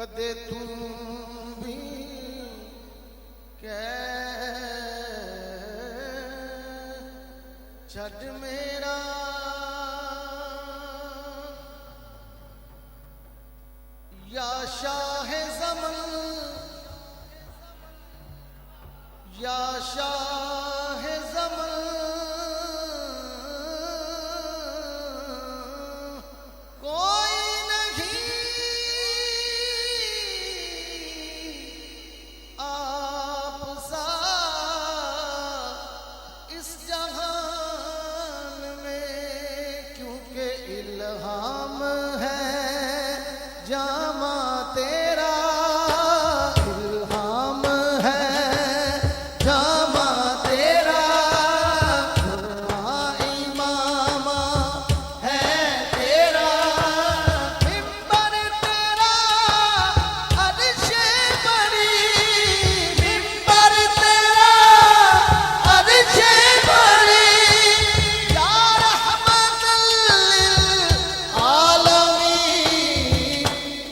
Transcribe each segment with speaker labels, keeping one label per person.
Speaker 1: कदे तू भी कह छड़ मेरा या शाह ज़मन या शाह ज़मन कोई नहीं आप सा इस जहान में, क्योंकि इल्हाम है जामा तेरा, इल्हाम है जामा तेरा, इमामा है तेरा, मिंबर तेरा अर्शे बरी, मिंबर तेरा अर्शे बरी, या रहमतल लिल आलमीन,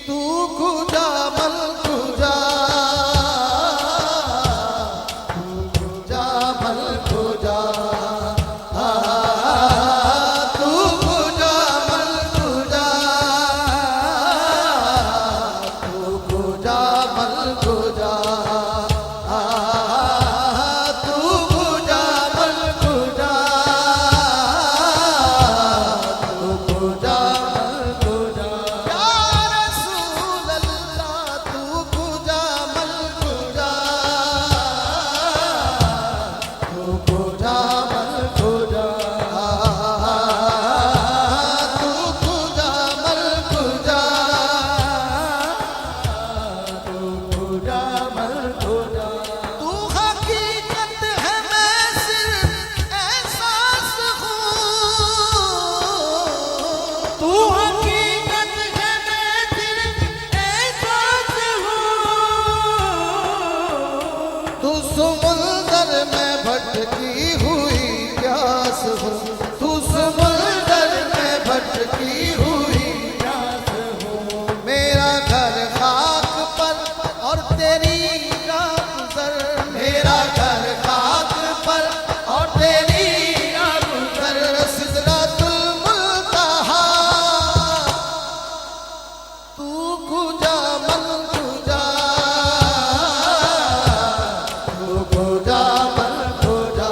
Speaker 1: तू खुदा मल खुदा, तू खुदा मल खुदा, तू खुदा मल खुदा, तू खुदा मल खुदा, तू खुदा मल खुदा, तू खुदा मल खुदा, या रसूल अल्लाह, तू खुदा मल खुदा, तू खुदा मल खुदा, तू खुदा मल खुदा, तू खुदा मल खुदा, तू हकीकत है मैं सिर्फ एहसास हूँ, तू हकीकत है मैं सिर्फ एहसास हूँ, तू समुंदर में भटकी हुई प्यास हूँ, तू समुंदर में भटकी हुई प्यास हूँ, मेरा घर खाक पर और तेरी राह गुज़र, मेरा घर खाक पर और तेरी राह गुज़र, सिदरतुल मुंतहा, तू खुदा मन खुदा, तू खुदा मन खुदा,